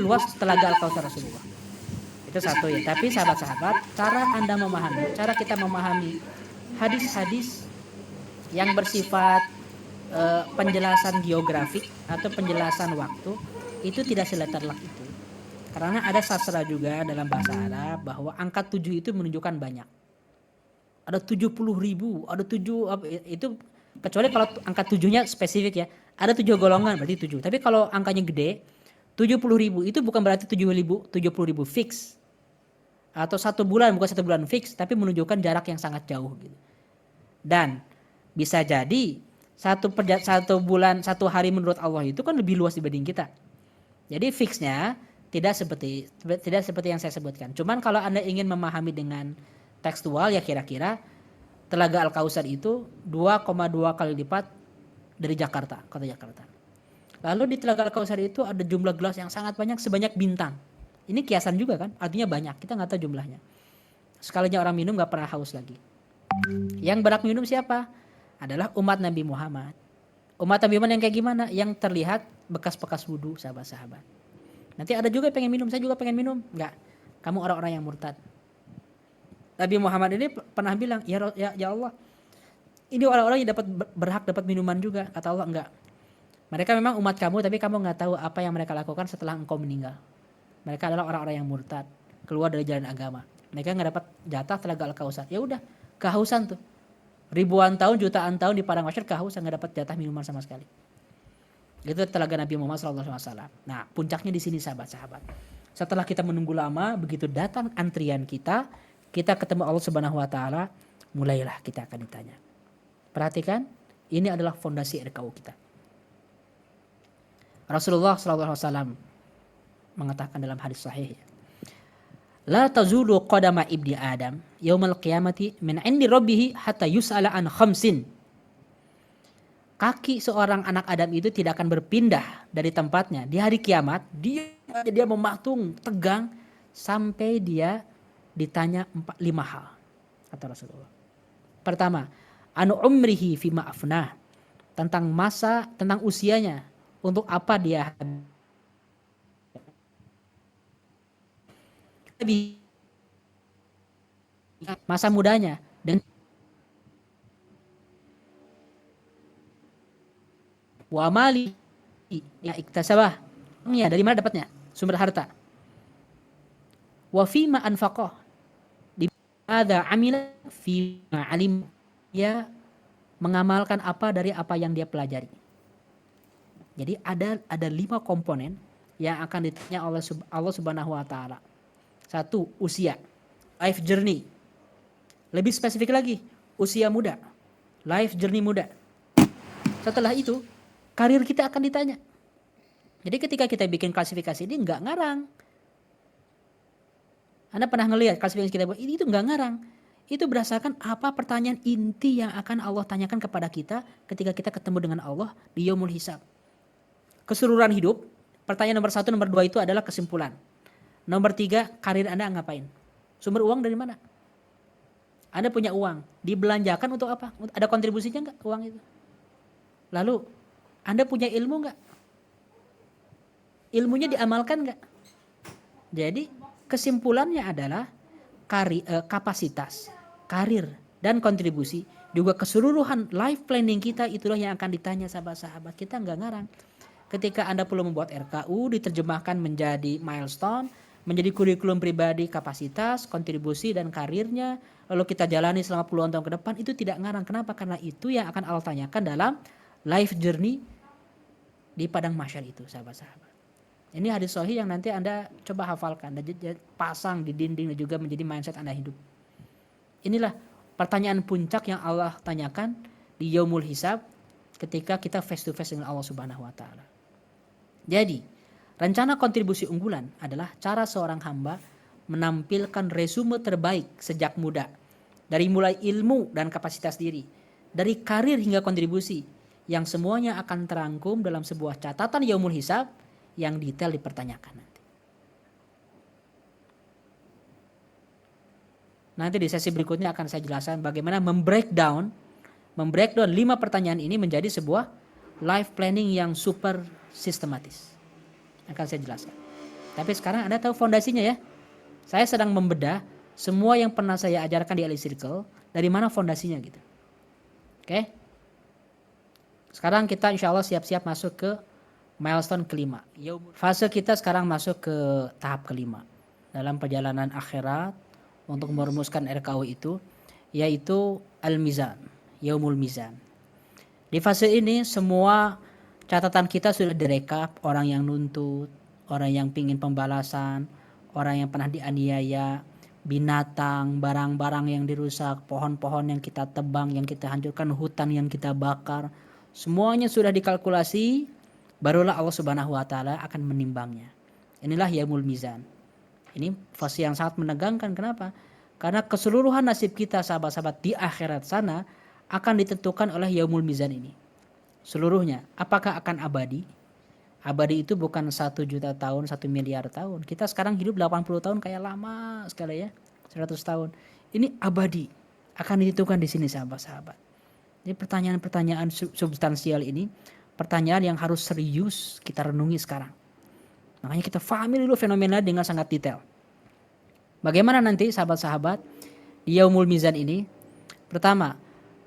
luas telaga Al-Kautsar Rasulullah. Itu satu ya. Tapi sahabat-sahabat, cara kita memahami hadis-hadis yang bersifat penjelasan geografik atau penjelasan waktu itu tidak seletterlock itu. Karena ada sastra juga dalam bahasa Arab bahwa angka 7 itu menunjukkan banyak. Ada 70.000, ada 7 itu, kecuali kalau angka 7-nya spesifik ya. Ada 7 golongan berarti 7. Tapi kalau angkanya gede, 70.000 itu bukan berarti 70.000 fix. Atau 1 bulan bukan 1 bulan fix, tapi menunjukkan jarak yang sangat jauh gitu. Dan bisa jadi satu bulan, 1 hari menurut Allah itu kan lebih luas dibanding kita. Jadi fixnya tidak seperti yang saya sebutkan. Cuman kalau Anda ingin memahami dengan tekstual ya kira-kira Telaga Al-Kautsar itu 2,2 kali lipat dari Jakarta, kota Jakarta. Lalu di Telaga Al-Kautsar itu ada jumlah gelas yang sangat banyak, sebanyak bintang. Ini kiasan juga kan, artinya banyak, kita nggak tahu jumlahnya. Sekalinya orang minum nggak pernah haus lagi. Yang berhak minum siapa? Adalah umat Nabi Muhammad. Umat Nabi Muhammad yang kayak gimana? Yang terlihat bekas-bekas wudhu, sahabat-sahabat. Nanti ada juga pengen minum, saya juga pengen minum. Enggak, kamu orang-orang yang murtad. Nabi Muhammad ini pernah bilang, ya Allah, ini orang-orang yang berhak dapat minuman juga. Kata Allah, enggak. Mereka memang umat kamu, tapi kamu nggak tahu apa yang mereka lakukan setelah engkau meninggal. Mereka adalah orang-orang yang murtad, keluar dari jalan agama. Mereka nggak dapat jatah Telaga Al-Kautsar. Ya udah, kehausan tuh. Ribuan tahun, jutaan tahun di padang mahsyar kehausan, nggak dapat jatah minuman sama sekali. Itu telaga Nabi Muhammad SAW. Nah, puncaknya di sini sahabat-sahabat. Setelah kita menunggu lama, begitu datang antrian kita ketemu Allah Subhanahu wa taala, mulailah kita akan ditanya. Perhatikan, ini adalah fondasi RKU kita. Rasulullah SAW mengatakan dalam hadis sahih, la tazulu qadama ibni Adam yaumal qiyamati min 'indi rabbih hatta yus'ala an khamsin. Kaki seorang anak Adam itu tidak akan berpindah dari tempatnya di hari kiamat. Dia mematung, tegang sampai dia ditanya 5 hal, kata Rasulullah. Pertama, anu umrihi fima afnah, tentang usianya, untuk apa dia masa mudanya, dan wa mali ya iktasabah, ya dari mana dapatnya sumber harta, wa fima anfaqah, di ada amila fima alim, ya mengamalkan apa dari apa yang dia pelajari. Jadi ada 5 komponen yang akan ditanya oleh Allah Subhanahu wa taala. 1, usia, life journey. Lebih spesifik lagi, usia muda, life journey muda. Setelah itu, karir kita akan ditanya. Jadi ketika kita bikin klasifikasi ini nggak ngarang. Anda pernah ngelihat klasifikasi kita buat ini itu nggak ngarang. Itu berdasarkan apa pertanyaan inti yang akan Allah tanyakan kepada kita ketika kita ketemu dengan Allah di Yaumul Hisab. Keseluruhan hidup, pertanyaan nomor 1, nomor 2 itu adalah kesimpulan. Nomor 3, karir Anda ngapain? Sumber uang dari mana? Anda punya uang, dibelanjakan untuk apa? Ada kontribusinya nggak uang itu? Lalu, Anda punya ilmu nggak? Ilmunya diamalkan nggak? Jadi, kesimpulannya adalah kapasitas, karir, dan kontribusi. Juga keseluruhan life planning kita itulah yang akan ditanya sahabat-sahabat. Kita nggak ngarang. Ketika Anda perlu membuat RKU, diterjemahkan menjadi milestone, menjadi kurikulum pribadi, kapasitas, kontribusi, dan karirnya, lalu kita jalani selama puluhan tahun ke depan, itu tidak ngarang. Kenapa? Karena itu yang akan Allah tanyakan dalam life journey di padang mahsyar itu, sahabat-sahabat. Ini hadis sahih yang nanti Anda coba hafalkan dan pasang di dinding dan juga menjadi mindset Anda hidup. Inilah pertanyaan puncak yang Allah tanyakan di Yaumul Hisab ketika kita face to face dengan Allah Subhanahu wa taala. Jadi, rencana kontribusi unggulan adalah cara seorang hamba menampilkan resume terbaik sejak muda, dari mulai ilmu dan kapasitas diri, dari karir hingga kontribusi, yang semuanya akan terangkum dalam sebuah catatan Yaumul Hisab yang detail dipertanyakan nanti. Nanti di sesi berikutnya akan saya jelaskan bagaimana membreakdown 5 pertanyaan ini menjadi sebuah life planning yang super sistematis. Akan saya jelaskan. Tapi sekarang Anda tahu fondasinya ya. Saya sedang membedah semua yang pernah saya ajarkan di Ali Circle, dari mana fondasinya gitu. Oke. Sekarang kita insya Allah siap-siap masuk ke milestone kelima. Fase kita sekarang masuk ke tahap kelima dalam perjalanan akhirat untuk merumuskan RKU itu, yaitu Al-Mizan, Yaumul Mizan. Di fase ini semua catatan kita sudah direkap, orang yang nuntut, orang yang pingin pembalasan, orang yang pernah dianiaya, binatang, barang-barang yang dirusak, pohon-pohon yang kita tebang, yang kita hancurkan, hutan yang kita bakar, semuanya sudah dikalkulasi, barulah Allah Subhanahu wa taala akan menimbangnya. Inilah Yaumul Mizan. Ini fase yang sangat menegangkan. Kenapa? Karena keseluruhan nasib kita sahabat-sahabat di akhirat sana akan ditentukan oleh Yaumul Mizan ini. Seluruhnya. Apakah akan abadi? Abadi itu bukan 1 juta tahun, 1 miliar tahun. Kita sekarang hidup 80 tahun kayak lama sekali ya. 100 tahun. Ini abadi. Akan ditentukan di sini sahabat-sahabat. Jadi pertanyaan-pertanyaan substansial ini, pertanyaan yang harus serius kita renungi sekarang. Makanya kita pahami dulu fenomena dengan sangat detail. Bagaimana nanti sahabat-sahabat di Yaumul Mizan ini? Pertama,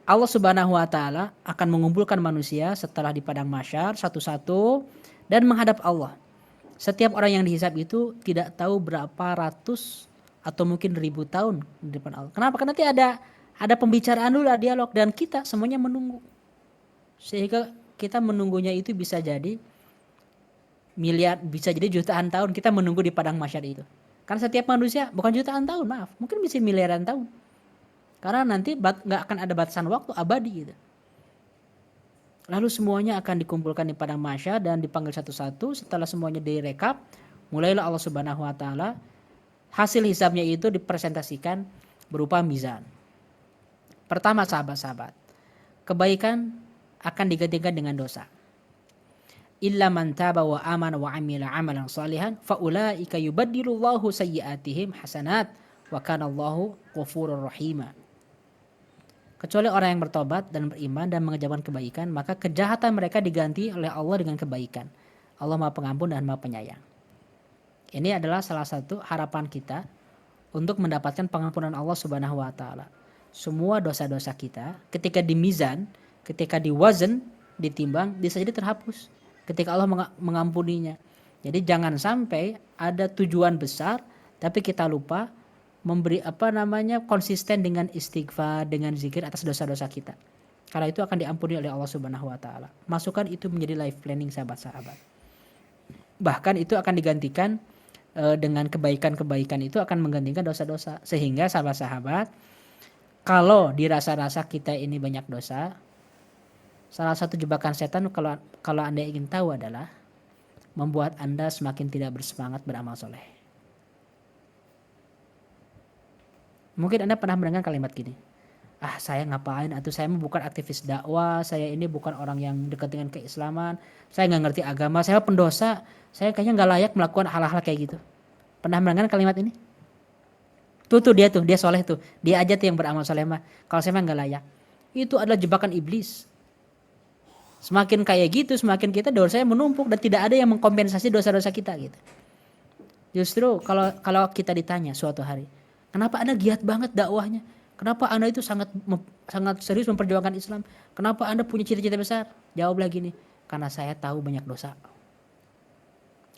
Allah Subhanahu wa taala akan mengumpulkan manusia setelah di padang mahsyar satu-satu dan menghadap Allah. Setiap orang yang dihisab itu tidak tahu berapa ratus atau mungkin 1000 tahun di depan Allah. Kenapa? Karena nanti ada pembicaraan dulu, ada dialog, dan kita semuanya menunggu. Sehingga kita menunggunya itu bisa jadi miliar, bisa jadi jutaan tahun kita menunggu di padang mahsyar itu. Karena setiap manusia bukan jutaan tahun, maaf, mungkin bisa miliaran tahun. Karena nanti nggak akan ada batasan waktu, abadi gitu. Lalu semuanya akan dikumpulkan di padang mahsyar dan dipanggil satu-satu. Setelah semuanya direkap, mulailah Allah Subhanahu wa taala hasil hisabnya itu dipresentasikan berupa mizan. Pertama sahabat-sahabat, kebaikan akan digantikan dengan dosa. Illa man taba wa amana wa amila amalan salihan fa ulaika yubaddilullahu sayyi'atihim hasanat wa kana Allahu ghafurur rahima. Kecuali orang yang bertobat dan beriman dan mengerjakan kebaikan, maka kejahatan mereka diganti oleh Allah dengan kebaikan. Allah Maha Pengampun dan Maha Penyayang. Ini adalah salah satu harapan kita untuk mendapatkan pengampunan Allah Subhanahu wa taala. Semua dosa-dosa kita ketika di mizan, ketika di wazan, ditimbang, bisa jadi terhapus ketika Allah mengampuninya. Jadi jangan sampai ada tujuan besar tapi kita lupa memberi konsisten dengan istighfar, dengan zikir atas dosa-dosa kita. Karena itu akan diampuni oleh Allah Subhanahu wa taala. Masukkan itu menjadi life planning sahabat-sahabat. Bahkan itu akan digantikan dengan kebaikan-kebaikan, itu akan menggantikan dosa-dosa. Sehingga sahabat-sahabat, kalau dirasa-rasa kita ini banyak dosa, salah satu jebakan setan kalau Anda ingin tahu adalah membuat Anda semakin tidak bersemangat beramal soleh. Mungkin Anda pernah mendengar kalimat gini, saya ngapain, atau saya bukan aktivis dakwah, saya ini bukan orang yang dekat dengan keislaman, saya nggak ngerti agama, saya pendosa, saya kayaknya nggak layak melakukan hal-hal kayak gitu. Pernah mendengar kalimat ini? Dia soleh tuh, dia aja tuh yang beramal soleh mah, kalau saya mah nggak layak. Itu adalah jebakan iblis. Semakin kayak gitu, semakin kita dosanya menumpuk dan tidak ada yang mengkompensasi dosa-dosa kita gitu. Justru kalau kita ditanya suatu hari, kenapa Anda giat banget dakwahnya? Kenapa Anda itu sangat serius memperjuangkan Islam? Kenapa Anda punya cita-cita besar? Jawablah gini, karena saya tahu banyak dosa.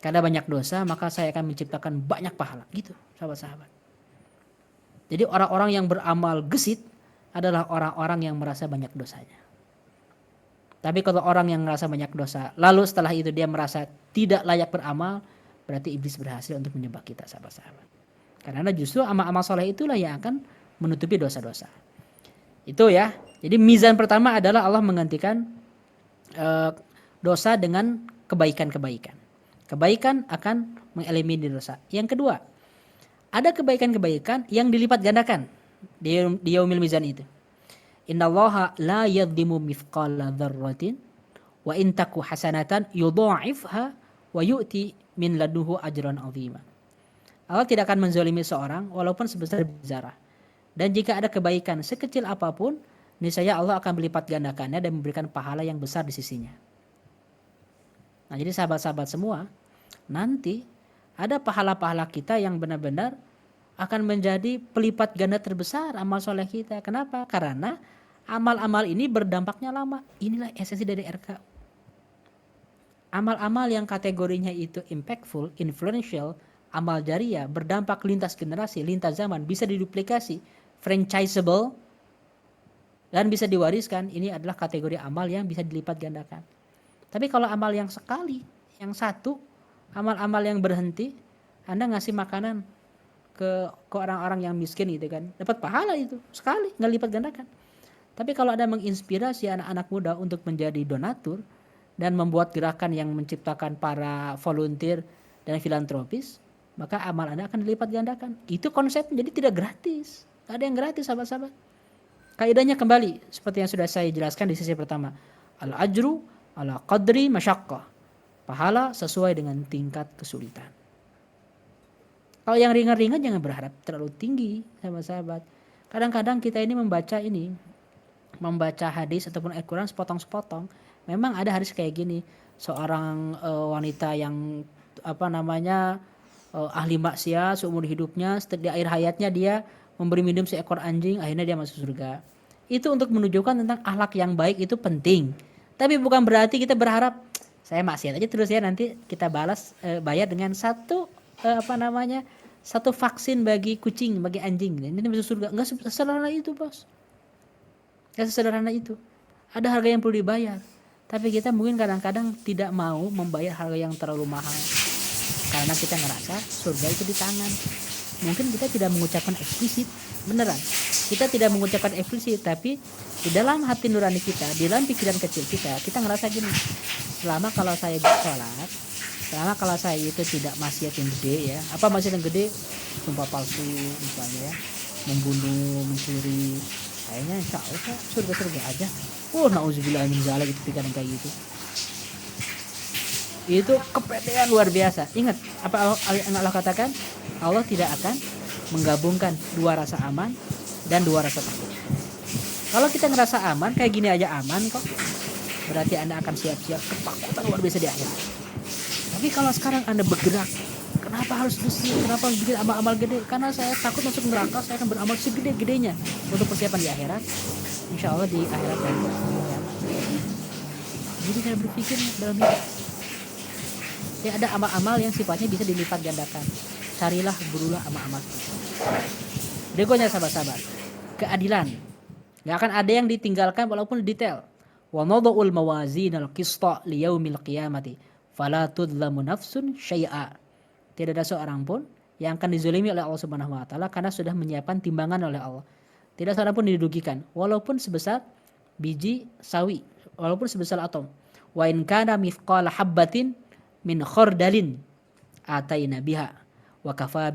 Karena banyak dosa, maka saya akan menciptakan banyak pahala. Gitu, sahabat-sahabat. Jadi orang-orang yang beramal gesit adalah orang-orang yang merasa banyak dosanya. Tapi kalau orang yang merasa banyak dosa, lalu setelah itu dia merasa tidak layak beramal, berarti iblis berhasil untuk menjebak kita, sahabat-sahabat. Karena justru amal-amal soleh itulah yang akan menutupi dosa-dosa. Itu ya. Jadi mizan pertama adalah Allah menggantikan dosa dengan kebaikan-kebaikan. Kebaikan akan mengeliminir dosa. Yang kedua, ada kebaikan-kebaikan yang dilipat gandakan di yaumil mizan itu. Innallaha la yadhimu mithqala dzarratin wa in taku hasanatan yudha'ifha wa yu'ti min ladunhu ajran 'azima. Allah tidak akan menzalimi seorang walaupun sebesar zarah. Dan jika ada kebaikan sekecil apapun, niscaya Allah akan melipat gandakannya dan memberikan pahala yang besar di sisinya. Nah, jadi sahabat-sahabat semua, nanti Ada pahala-pahala kita yang benar-benar akan menjadi pelipat ganda terbesar amal soleh kita. Kenapa? Karena amal-amal ini berdampaknya lama. Inilah esensi dari RK. Amal-amal yang kategorinya itu impactful, influential, amal jariah, berdampak lintas generasi, lintas zaman, bisa diduplikasi, franchisable, dan bisa diwariskan. Ini adalah kategori amal yang bisa dilipat gandakan. Tapi kalau amal yang sekali, yang satu, amal-amal yang berhenti, Anda ngasih makanan ke orang-orang yang miskin gitu kan, dapat pahala itu sekali, nggak lipat gandakan. Tapi kalau Anda menginspirasi anak-anak muda untuk menjadi donatur dan membuat gerakan yang menciptakan para volunteer dan filantropis, maka amal Anda akan dilipat gandakan. Itu konsep, jadi tidak gratis. Gak ada yang gratis, sahabat-sahabat. Kaidahnya kembali seperti yang sudah saya jelaskan di sesi pertama. Al-ajru ala qadri masyaqqah. Pahala sesuai dengan tingkat kesulitan. Kalau yang ringan-ringan jangan berharap terlalu tinggi, sahabat-sahabat. Kadang-kadang kita ini membaca hadis ataupun Al-Quran sepotong-sepotong. Memang ada hadis kayak gini, seorang wanita yang ahli maksiat seumur hidupnya, di akhir hayatnya dia memberi minum seekor anjing, akhirnya dia masuk surga. Itu untuk menunjukkan tentang akhlak yang baik itu penting. Tapi bukan berarti kita berharap saya maksiat aja terus ya, nanti kita balas bayar dengan satu vaksin bagi kucing, bagi anjing, ini masuk surga. Enggak sesederhana itu, Bos. Enggak sesederhana itu. Ada harga yang perlu dibayar. Tapi kita mungkin kadang-kadang tidak mau membayar harga yang terlalu mahal. Karena kita ngerasa surga itu di tangan. Mungkin kita tidak mengucapkan eksplisit, beneran. Kita tidak mengucapkan eksplisit, tapi di dalam hati nurani kita, di dalam pikiran kecil kita ngerasa gini. Selama kalau saya sholat, selama kalau saya itu tidak maksiat yang gede ya, apa maksiat yang gede? Sumpah palsu misalnya ya, membunuh, mencuri, kayaknya insya Allah surga-surga aja. Nauzubillah min dzalik, itu pikiran kayak gitu. Itu kepedean luar biasa. Ingat apa yang Allah katakan? Allah tidak akan menggabungkan dua rasa aman dan dua rasa takut. Kalau kita ngerasa aman, kayak gini aja aman kok, berarti Anda akan siap-siap ketakutan luar biasa di akhirat. Tapi kalau sekarang Anda bergerak, kenapa harus besi? Kenapa harus bikin amal-amal gede? Karena saya takut masuk neraka, saya akan beramal segede-gedenya untuk persiapan di akhirat. Insya Allah di akhirat nanti. Jadi saya berpikir dalam hidup, ya ada amal-amal yang sifatnya bisa dilipat gandakan. Carilah, berulah amal-amal. Berikutnya sahabat-sahabat, keadilan. Gak akan ada yang ditinggalkan walaupun detail. Wa nadha'ul mawazinal qista liyaumil qiyamati fala tudlamu nafsun syai'a. Tidak ada seorang pun yang akan dizalimi oleh Allah Subhanahu wa taala karena sudah menyiapkan timbangan oleh Allah. Tidak seorang pun dirugikan walaupun sebesar biji sawi, walaupun sebesar atom. Wa in kana mithqala habbatin min khardalin ataina biha wa kafa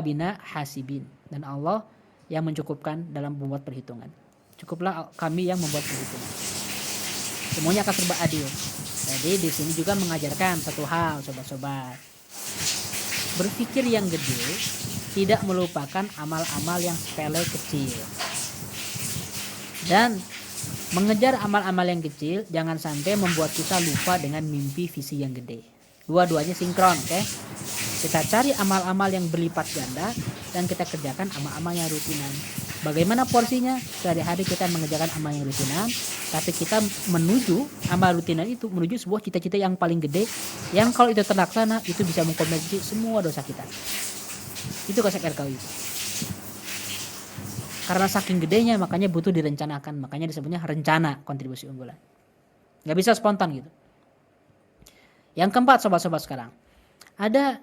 bina hasibin. Dan Allah yang mencukupkan dalam membuat perhitungan. Cukuplah kami yang membuat perhitungan. Semuanya akan serba adil. Jadi di sini juga mengajarkan satu hal, sobat-sobat. Berpikir yang gede, tidak melupakan amal-amal yang sepele kecil. Dan mengejar amal-amal yang kecil jangan sampai membuat kita lupa dengan mimpi visi yang gede. Dua-duanya sinkron, oke? Kita cari amal-amal yang berlipat ganda dan kita kerjakan amal-amal yang rutinan. Bagaimana porsinya? Sehari-hari kita mengerjakan amal yang rutinan, tapi kita menuju amal rutinan itu menuju sebuah cita-cita yang paling gede, yang kalau itu terlaksana itu bisa mengkompensasi semua dosa kita. Itu konsep RKU. Karena saking gedenya makanya butuh direncanakan, makanya disebutnya rencana kontribusi unggulan. Gak bisa spontan gitu. Yang keempat sobat-sobat sekarang, ada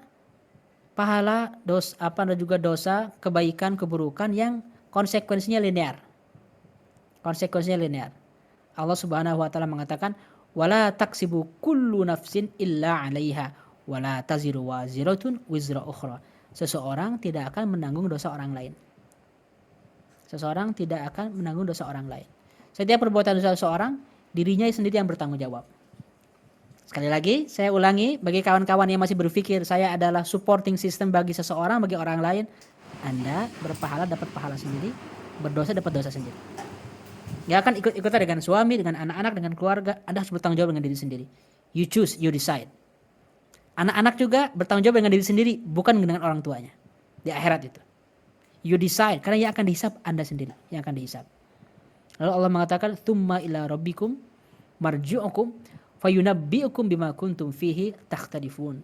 pahala dan juga dosa, kebaikan, keburukan yang konsekuensinya linear. Konsekuensinya linear. Allah Subhanahu wa taala mengatakan, "Wala taksibu kullu nafsin illa 'alaiha, wala taziru waziratun wizra ukhra." Seseorang tidak akan menanggung dosa orang lain. Seseorang tidak akan menanggung dosa orang lain. Setiap perbuatan dosa seseorang, dirinya sendiri yang bertanggung jawab. Sekali lagi, saya ulangi, bagi kawan-kawan yang masih berpikir saya adalah supporting system bagi seseorang, bagi orang lain, Anda berpahala dapat pahala sendiri, berdosa dapat dosa sendiri. Gak akan ikut-ikutan dengan suami, dengan anak-anak, dengan keluarga. Anda harus bertanggung jawab dengan diri sendiri. You choose, you decide. Anak-anak juga bertanggung jawab dengan diri sendiri, bukan dengan orang tuanya. Di akhirat itu. You decide, karena yang akan dihisab Anda sendiri, yang akan dihisab. Lalu Allah mengatakan, "Tsumma ila rabbikum marji'ukum fayunabbi'ukum bima kuntum fihi takhtalifun."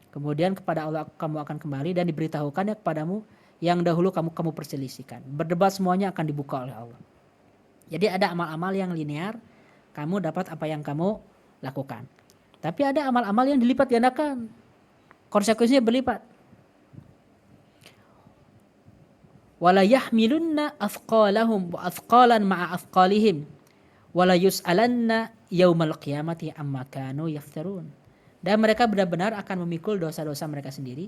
Kemudian kepada Allah kamu akan kembali dan diberitahukannya kepadamu yang dahulu kamu perselisihkan. Berdebat semuanya akan dibuka oleh Allah. Jadi ada amal-amal yang linear, kamu dapat apa yang kamu lakukan. Tapi ada amal-amal yang dilipat gandakan. Konsekuensinya berlipat. Wala yahmilunna athqalahum wa athqalan ma'a athqalihim wala yus'alanna yaumal qiyamati amma kanu yaftarun. Dan mereka benar-benar akan memikul dosa-dosa mereka sendiri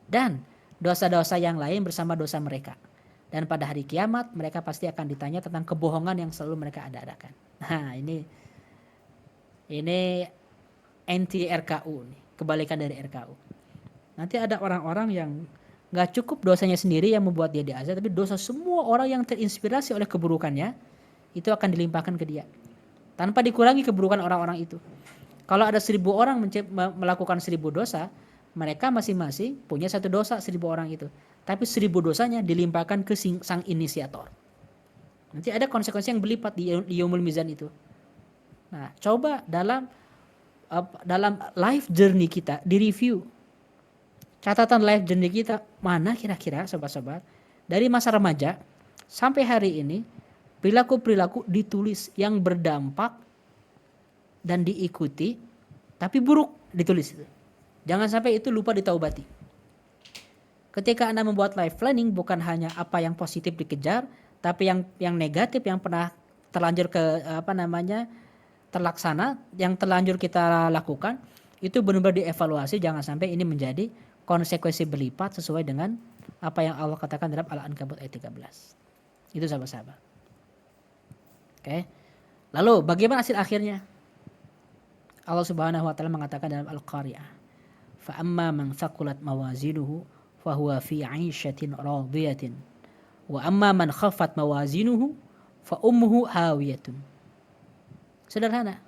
dan dosa-dosa yang lain bersama dosa mereka. Dan pada hari kiamat mereka pasti akan ditanya tentang kebohongan yang selalu mereka ada-adakan. Nah, ini anti RKU nih, kebalikan dari RKU. Nanti ada orang-orang yang gak cukup dosanya sendiri yang membuat dia diazab, tapi dosa semua orang yang terinspirasi oleh keburukannya itu akan dilimpahkan ke dia tanpa dikurangi keburukan orang-orang itu. Kalau ada 1000 orang melakukan 1000 dosa, mereka masing-masing punya 1 dosa 1000 orang itu, tapi 1000 dosanya dilimpahkan ke sang inisiator. Nanti ada konsekuensi yang berlipat di yaumul mizan itu. Nah, coba dalam life journey kita di review. Catatan life journey kita mana kira-kira sobat-sobat dari masa remaja sampai hari ini, perilaku-perilaku ditulis yang berdampak dan diikuti tapi buruk ditulis. Jangan sampai itu lupa ditaubati. Ketika Anda membuat life planning, bukan hanya apa yang positif dikejar, tapi yang negatif yang pernah terlanjur terlaksana, yang terlanjur kita lakukan, itu benar-benar dievaluasi. Jangan sampai ini menjadi konsekuensi berlipat sesuai dengan apa yang Allah katakan dalam Al-Ankabut ayat 13. Itu sahabat-sahabat. Oke. Lalu bagaimana hasil akhirnya? Allah Subhanahu wa taala mengatakan dalam Al-Qari'ah, "Fa amma man thaqulat mawazinuhu fa huwa fi 'aishatin radiyatin wa amma man khaffat mawazinuhu fa ummuhu hawiyatun." Sederhana.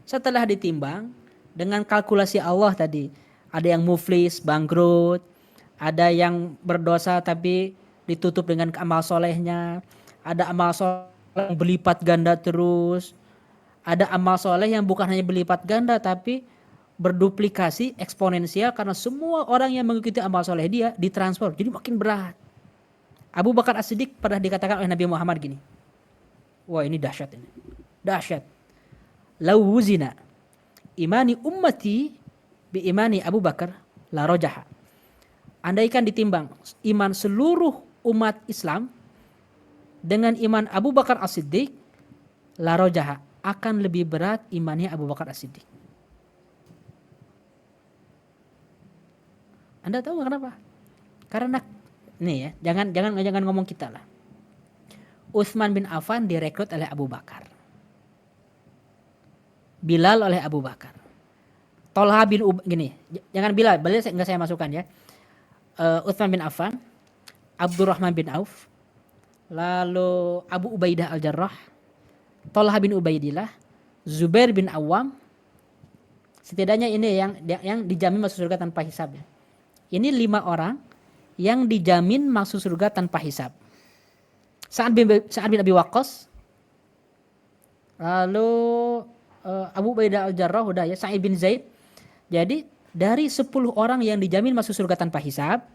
Setelah ditimbang dengan kalkulasi Allah tadi, ada yang muflis, bangkrut, ada yang berdosa tapi ditutup dengan amal solehnya, ada amal soleh yang berlipat ganda terus, ada amal soleh yang bukan hanya berlipat ganda tapi berduplikasi eksponensial karena semua orang yang mengikuti amal soleh dia ditransfer, jadi makin berat. Abu Bakar As-Siddiq pernah dikatakan oleh Nabi Muhammad gini, wah ini dahsyat ini, dahsyat. Lau wuzina imani ummati bi imani Abu Bakar la rojaha. Andaikan ditimbang iman seluruh umat Islam dengan iman Abu Bakar As-Siddiq, la rojaha, akan lebih berat imannya Abu Bakar As-Siddiq. Anda tahu kenapa? Karena nih ya, jangan ngomong kita lah. Utsman bin Affan direkrut oleh Abu Bakar. Bilal oleh Abu Bakar. Tolha bin gini, jangan Bilal enggak saya masukkan ya. Utsman bin Affan, Abdurrahman bin Auf, lalu Abu Ubaidah Al-Jarrah, Tolha bin Ubaidillah, Zubair bin Awam. Setidaknya ini yang dijamin masuk surga tanpa hisab ya. Ini 5 orang yang dijamin masuk surga tanpa hisab. Sa'ad bin Abi Waqqas, lalu Abu Ubaidah Al-Jarrah udah ya, Sa'id bin Zaid. Jadi dari 10 orang yang dijamin masuk surga tanpa hisab,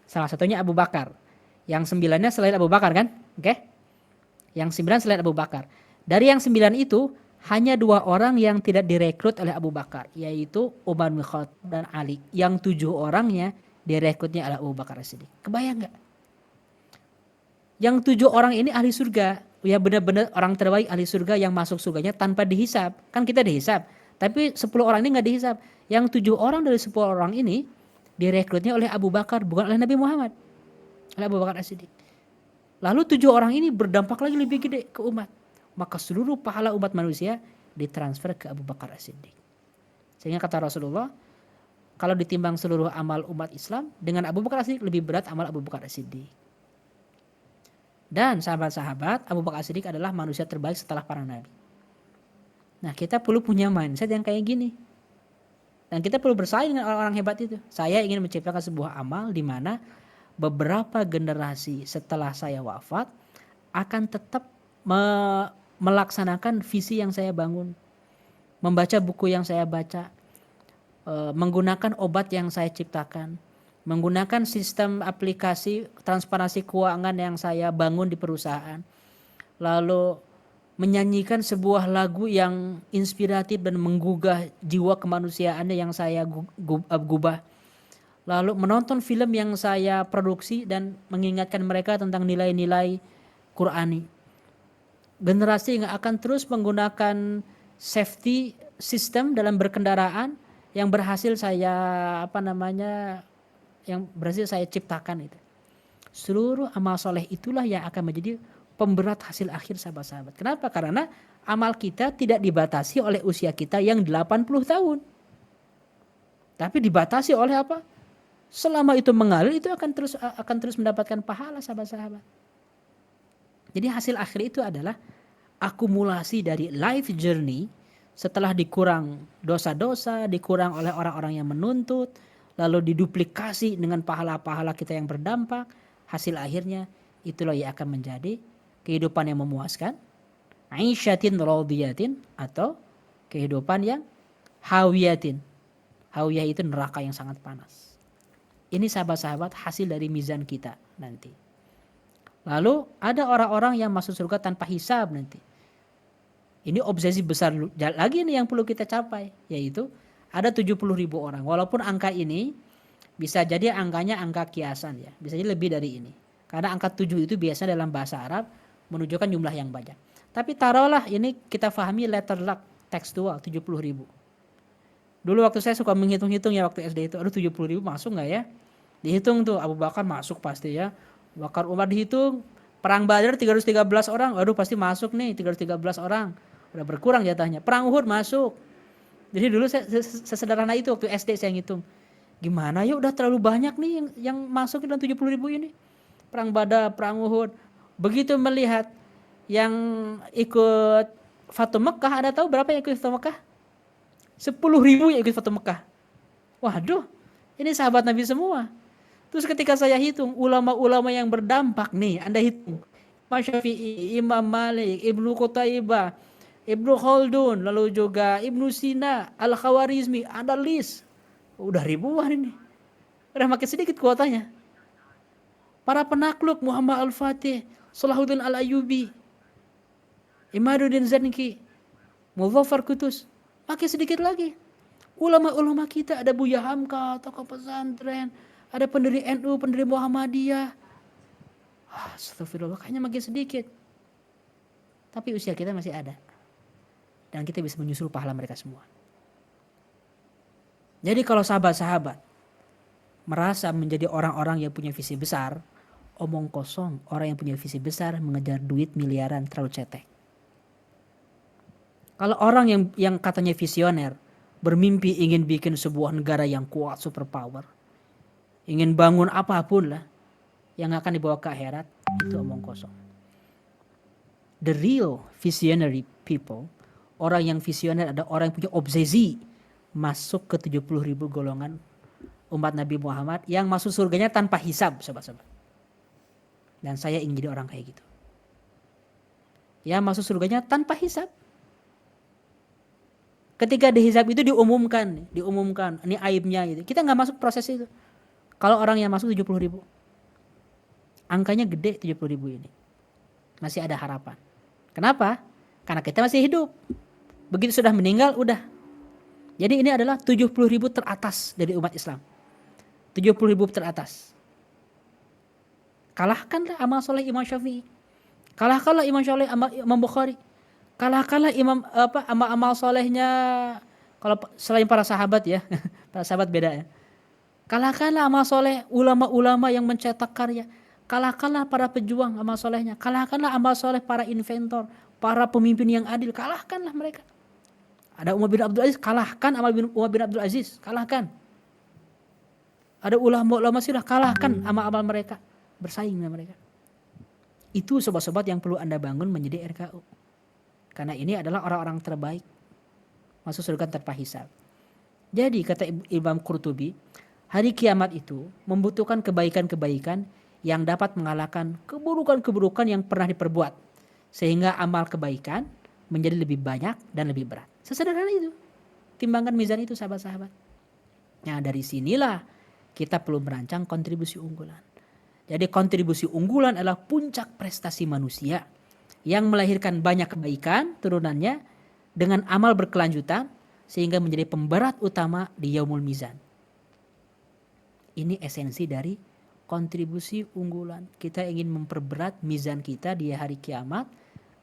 salah satunya Abu Bakar. Yang 9-nya selain Abu Bakar kan? Oke? Yang 9 selain Abu Bakar. Dari yang 9 itu hanya 2 orang yang tidak direkrut oleh Abu Bakar, yaitu Umar bin Khattab dan Ali. Yang 7 orangnya direkrutnya oleh Abu Bakar As-Siddiq. Kebayang nggak? Yang 7 orang ini ahli surga, ya benar-benar orang terbaik ahli surga yang masuk surganya tanpa dihisab. Kan kita dihisab, tapi 10 orang ini nggak dihisab. Yang 7 orang dari 10 orang ini direkrutnya oleh Abu Bakar, bukan oleh Nabi Muhammad, oleh Abu Bakar As-Siddiq. Lalu 7 orang ini berdampak lagi lebih gede ke umat. Maka seluruh pahala umat manusia ditransfer ke Abu Bakar As-Siddiq. Sehingga kata Rasulullah, kalau ditimbang seluruh amal umat Islam dengan Abu Bakar As-Siddiq, lebih berat amal Abu Bakar As-Siddiq. Dan sahabat-sahabat, Abu Bakar As-Siddiq adalah manusia terbaik setelah para nabi. Nah, kita perlu punya mindset yang kayak gini. Dan kita perlu bersaing dengan orang-orang hebat itu. Saya ingin menciptakan sebuah amal di mana beberapa generasi setelah saya wafat akan tetap melaksanakan visi yang saya bangun. Membaca buku yang saya baca, menggunakan obat yang saya ciptakan, menggunakan sistem aplikasi transparansi keuangan yang saya bangun di perusahaan, lalu menyanyikan sebuah lagu yang inspiratif dan menggugah jiwa kemanusiaannya yang saya gubah, lalu menonton film yang saya produksi dan mengingatkan mereka tentang nilai-nilai Qurani. Generasi yang akan terus menggunakan safety system dalam berkendaraan yang berhasil saya yang berhasil saya ciptakan itu. Seluruh amal soleh itulah yang akan menjadi pemberat hasil akhir sahabat-sahabat. Kenapa? Karena amal kita tidak dibatasi oleh usia kita yang 80 tahun. Tapi dibatasi oleh apa? Selama itu mengalir itu akan terus mendapatkan pahala sahabat-sahabat. Jadi hasil akhir itu adalah akumulasi dari life journey setelah dikurang dosa-dosa, dikurang oleh orang-orang yang menuntut, lalu diduplikasi dengan pahala-pahala kita yang berdampak. Hasil akhirnya itulah yang akan menjadi kehidupan yang memuaskan, aisyatin radiyatin, atau kehidupan yang hawiyatin. Hawiyah itu neraka yang sangat panas. Ini sahabat-sahabat hasil dari mizan kita nanti. Lalu ada orang-orang yang masuk surga tanpa hisab nanti. Ini obsesi besar lagi nih yang perlu kita capai, yaitu ada 70.000 orang. Walaupun angka ini bisa jadi angkanya angka kiasan ya, bisa jadi lebih dari ini. Karena angka 7 itu biasanya dalam bahasa Arab menunjukkan jumlah yang banyak. Tapi taruhlah ini kita fahami letter luck tekstual 70.000. Dulu waktu saya suka menghitung-hitung ya waktu SD itu, aduh 70.000 masuk nggak ya? Dihitung tuh, Abu Bakar masuk pasti ya. Bakar Umar dihitung, perang Badar 313 orang, aduh pasti masuk nih 313 orang. Udah berkurang jatahnya. Perang Uhud masuk. Jadi dulu saya sesederhana itu waktu SD saya ngitung. Gimana ya udah terlalu banyak nih yang masuk dalam 70.000 ini. Perang Badar, perang Uhud. Begitu melihat yang ikut Fatu Mekah, ada tahu berapa yang ikut Fatu Mekah? 10.000 yang ikut Fatu Mekah. Waduh, ini sahabat Nabi semua. Terus ketika saya hitung ulama-ulama yang berdampak nih, Anda hitung. Imam Syafi'i, Imam Malik, Ibnu Qutaibah, Ibnu Khaldun, lalu juga Ibnu Sina, Al-Khawarizmi, ada list. Udah ribuan ini. Udah makin sedikit kuotanya. Para penakluk Muhammad Al-Fatih, Salahuddin Al-Ayyubi, Imaduddin Zanki, Muzaffar Qutus, makin sedikit lagi. Ulama-ulama kita ada Buya Hamka, tokoh pesantren, ada pendiri NU, pendiri Muhammadiyah. Astagfirullah, kayaknya makin sedikit. Tapi usia kita masih ada. Dan kita bisa menyusul pahala mereka semua. Jadi kalau sahabat-sahabat merasa menjadi orang-orang yang punya visi besar, omong kosong. Orang yang punya visi besar mengejar duit miliaran terlalu cetek. Kalau orang yang katanya visioner, bermimpi ingin bikin sebuah negara yang kuat, superpower, ingin bangun apapun lah yang akan dibawa ke akhirat, itu omong kosong. The real visionary people, orang yang visioner ada orang yang punya obsesi masuk ke 70.000 golongan umat Nabi Muhammad yang masuk surganya tanpa hisab, sobat-sobat. Dan saya ingin jadi orang kayak gitu. Ya, masuk surganya tanpa hisab. Ketika dihisab itu diumumkan, ini aibnya gitu. Kita nggak masuk proses itu. Kalau orang yang masuk 70.000, angkanya gede 70.000 ini. Masih ada harapan. Kenapa? Karena kita masih hidup. Begitu sudah meninggal, udah. Jadi ini adalah 70.000 teratas dari umat Islam. 70.000 teratas. Kalahkanlah amal soleh Imam Syafi'i. Kalahkanlah Imam Soleh Imam Bukhari. Kalahkanlah amal solehnya, kalau selain para sahabat ya, para sahabat beda ya. Kalahkanlah amal soleh ulama-ulama yang mencetak karya. Kalahkanlah para pejuang amal solehnya. Kalahkanlah amal soleh para inventor, para pemimpin yang adil. Kalahkanlah mereka. Ada Umar bin Abdul Aziz, kalahkan Umar bin Abdul Aziz, kalahkan. Ada ulama-ulama sirah, kalahkan amal-amal mereka, bersaing dengan mereka. Itu sobat-sobat yang perlu Anda bangun menjadi RKU. Karena ini adalah orang-orang terbaik masuk surga tanpa hisab. Jadi kata Imam Qurtubi, hari kiamat itu membutuhkan kebaikan-kebaikan yang dapat mengalahkan keburukan-keburukan yang pernah diperbuat. Sehingga amal kebaikan menjadi lebih banyak dan lebih berat. Sesederhana itu. Timbangkan mizan itu sahabat-sahabat. Nah dari sinilah kita perlu merancang kontribusi unggulan. Jadi kontribusi unggulan adalah puncak prestasi manusia yang melahirkan banyak kebaikan turunannya dengan amal berkelanjutan sehingga menjadi pemberat utama di yaumul mizan. Ini esensi dari kontribusi unggulan. Kita ingin memperberat mizan kita di hari kiamat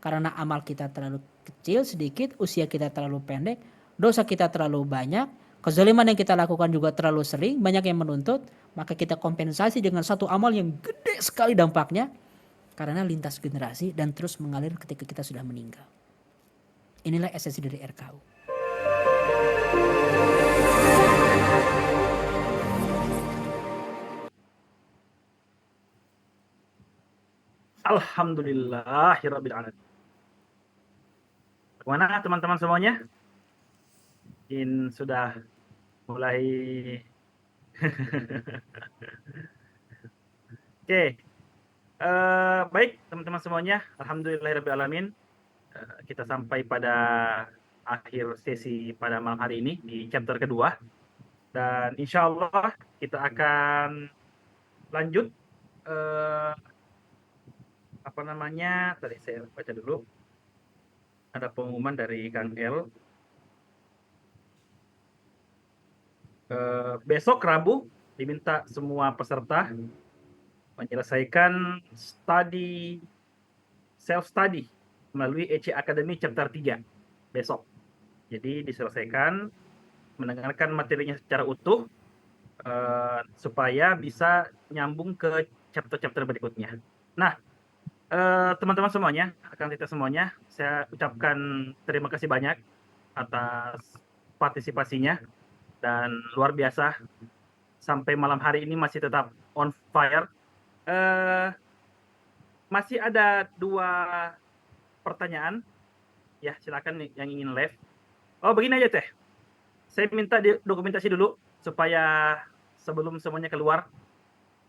karena amal kita terlalu kecil sedikit, usia kita terlalu pendek, dosa kita terlalu banyak, kezaliman yang kita lakukan juga terlalu sering, banyak yang menuntut, maka kita kompensasi dengan satu amal yang gede sekali dampaknya karena lintas generasi dan terus mengalir ketika kita sudah meninggal. Inilah esensi dari RKU. Alhamdulillahirabbil alamin. Bagaimana teman-teman semuanya? Sudah mulai Oke. Baik teman-teman semuanya, alhamdulillahirabbil alamin. Kita sampai pada akhir sesi pada malam hari ini di chapter kedua. Dan insya Allah kita akan lanjut tadi saya baca dulu. Ada pengumuman dari Kang L. Besok Rabu diminta semua peserta menyelesaikan self study melalui EC Academy chapter 3 besok. Jadi diselesaikan, mendengarkan materinya secara utuh supaya bisa nyambung ke chapter-chapter berikutnya. Nah, teman-teman semuanya, akan kita semuanya, saya ucapkan terima kasih banyak atas partisipasinya dan luar biasa sampai malam hari ini masih tetap on fire. Masih ada 2 pertanyaan. Ya, silakan yang ingin live. Oh, begini aja Teh. Saya minta dokumentasi dulu supaya sebelum semuanya keluar.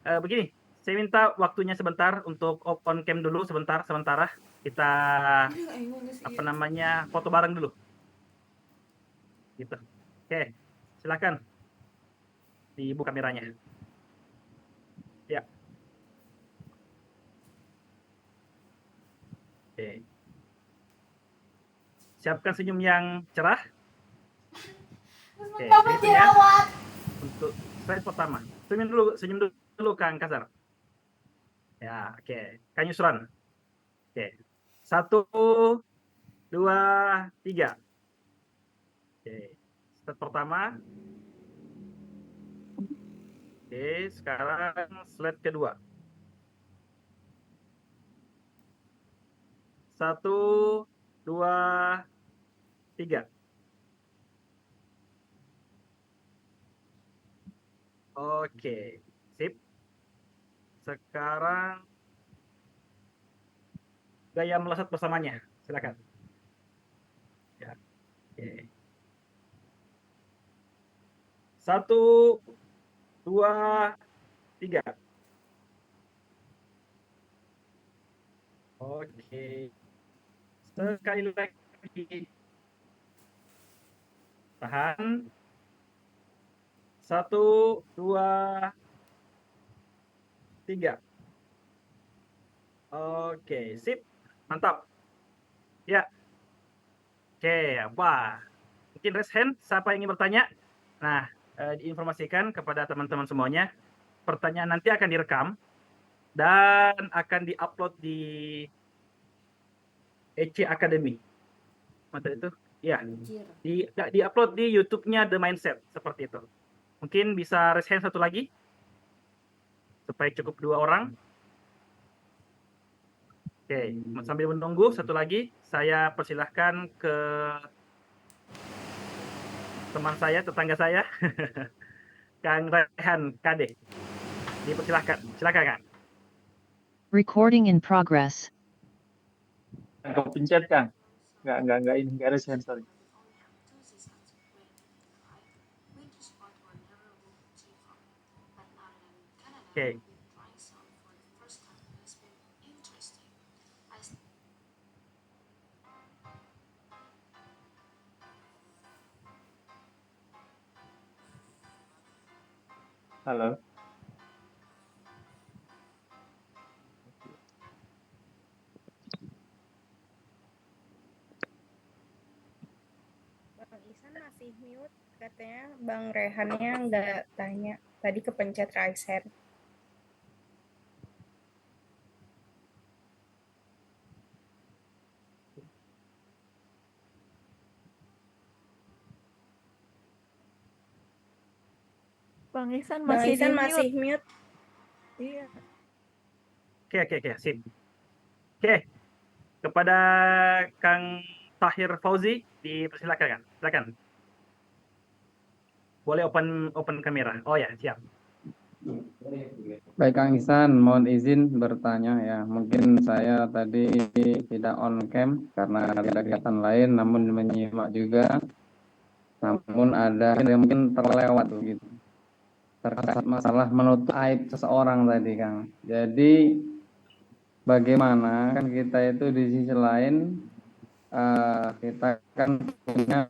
Begini, saya minta waktunya sebentar untuk on cam dulu sementara kita foto bareng dulu. Gitu. Oke, silakan. Dibuka kameranya. Ya. Oke. Siapkan senyum yang cerah. Oke, ya. Untuk slide pertama. Senyum dulu Kang Kasar. Ya, oke. Kang Yusran. Oke. 1, 2, 3. Oke. Slide pertama. Oke, sekarang slide kedua. 1, 2, 3. Oke, sip. Sekarang gaya melesat bersamanya, silakan. Ya, oke. 1, 2, 3. Oke. Sekali lagi. Tahan. 1, 2, 3. Oke, sip. Mantap. Ya. Oke, apa? Mungkin raise hand, siapa yang ingin bertanya? Nah, diinformasikan kepada teman-teman semuanya, pertanyaan nanti akan direkam dan akan diupload di EC Academy. Mata itu? Ya, diupload di YouTube-nya The Mindset, seperti itu. Mungkin bisa raise hand satu lagi, supaya cukup 2 orang. Oke, sambil menunggu satu lagi, saya persilahkan ke teman saya, tetangga saya, Kang Rehan Kade. Dipersilahkan, silakan Kang. Recording in progress. Kau pencet Kang. Nggak ada sensor. Oke. Halo. Bang Isan masih mute, katanya Bang Rehannya nggak tanya. Tadi kepencet raise hand. Bang Ihsan Bang masih Isan di masih mute. mute. Iya. Oke, sip. Oke, kepada Kang Tahir Fauzi, dipersilakan kan? Silakan. Boleh open kamera. Oh ya, siap. Baik Kang Ihsan, mohon izin bertanya ya. Mungkin saya tadi tidak on cam karena ada kegiatan lain, namun menyimak juga. Namun ada yang mungkin terlewat begitu. Terkait masalah menutup aib seseorang tadi Kang. Jadi bagaimana kan kita itu di sisi lain kita kan punya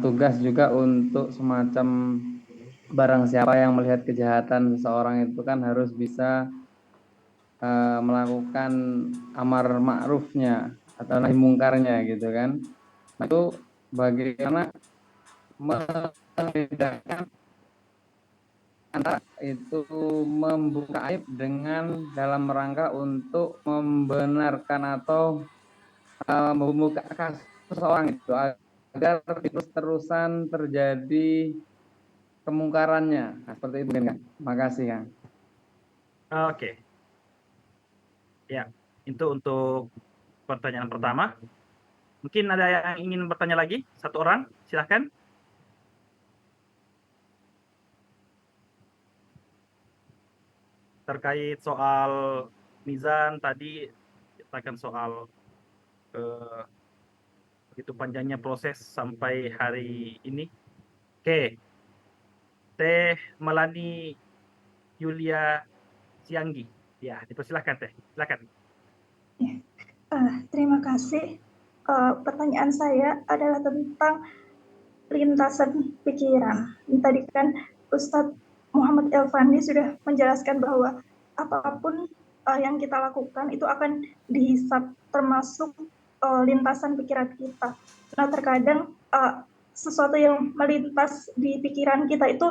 tugas juga untuk semacam barang siapa yang melihat kejahatan seseorang itu kan harus bisa melakukan amar ma'rufnya atau nahi mungkarnya gitu kan. Nah, itu bagaimana membedakan antara itu membuka aib dengan dalam rangka untuk membenarkan atau membuka kasus seseorang itu agar terus-terusan terjadi kemungkarannya. Nah, seperti itu kan. Makasih Kang. Oke. Ya, itu untuk pertanyaan pertama. Mungkin ada yang ingin bertanya lagi? Satu orang, silahkan. Terkait soal mizan tadi, katakan soal begitu panjangnya proses sampai hari ini. Oke, Teh Melani Yulia Sianggi. Ya, dipersilahkan Teh. Silakan. Terima kasih. Pertanyaan saya adalah tentang lintasan pikiran. Tadi kan Ustadz Muhammad Elfandi sudah menjelaskan bahwa apapun yang kita lakukan itu akan dihisap termasuk lintasan pikiran kita. Nah, terkadang sesuatu yang melintas di pikiran kita itu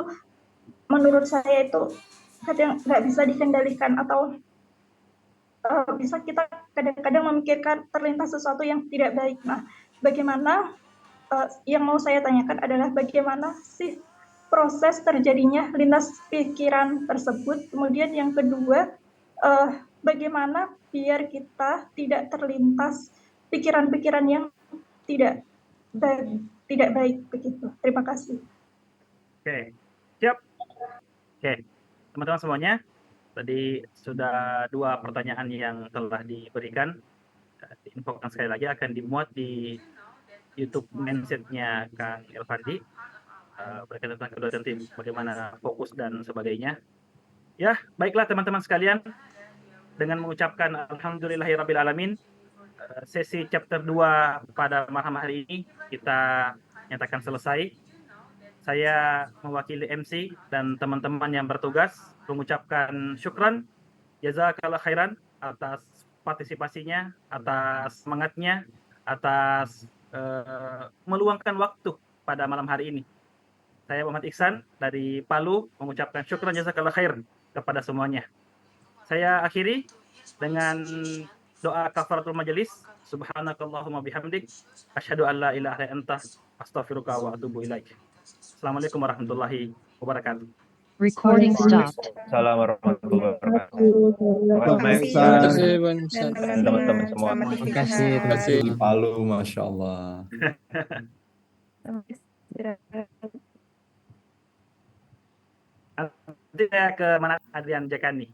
menurut saya itu kadang nggak bisa dikendalikan atau bisa kita kadang-kadang memikirkan terlintas sesuatu yang tidak baik. Nah, bagaimana yang mau saya tanyakan adalah bagaimana sih proses terjadinya lintas pikiran tersebut. Kemudian yang kedua, bagaimana biar kita tidak terlintas pikiran-pikiran yang tidak baik begitu. Terima kasih. Oke, siap. Oke, teman-teman semuanya, tadi sudah 2 pertanyaan yang telah diberikan. Diinfokan sekali lagi akan dimuat di YouTube mindset-nya Kang Elfandi. Berkaitan tentang kedua tim, bagaimana fokus dan sebagainya. Ya, baiklah teman-teman sekalian, dengan mengucapkan alhamdulillahirabbil alamin, sesi chapter 2 pada malam hari ini kita nyatakan selesai. Saya mewakili MC dan teman-teman yang bertugas mengucapkan syukran, jazakallah khairan atas partisipasinya, atas semangatnya, atas meluangkan waktu pada malam hari ini. Saya Muhammad Iksan dari Palu mengucapkan syukran jazakallah khair kepada semuanya. Saya akhiri dengan doa kafaratul majelis. Subhanakallahumma bihamdik asyhadu an la ilaha illa anta astaghfiruka wa atubu ilaik. Assalamualaikum warahmatullahi wabarakatuh. Recording stopped. Assalamualaikum warahmatullahi wabarakatuh. Terima Baik, kasih Ustaz. Bang Terima dan kasih, teman-teman. semua. Selamat Terima kasih, istirahat. terima kasih. Di Palu, Masya Allah. Nanti saya ke mana Adrian Jakani.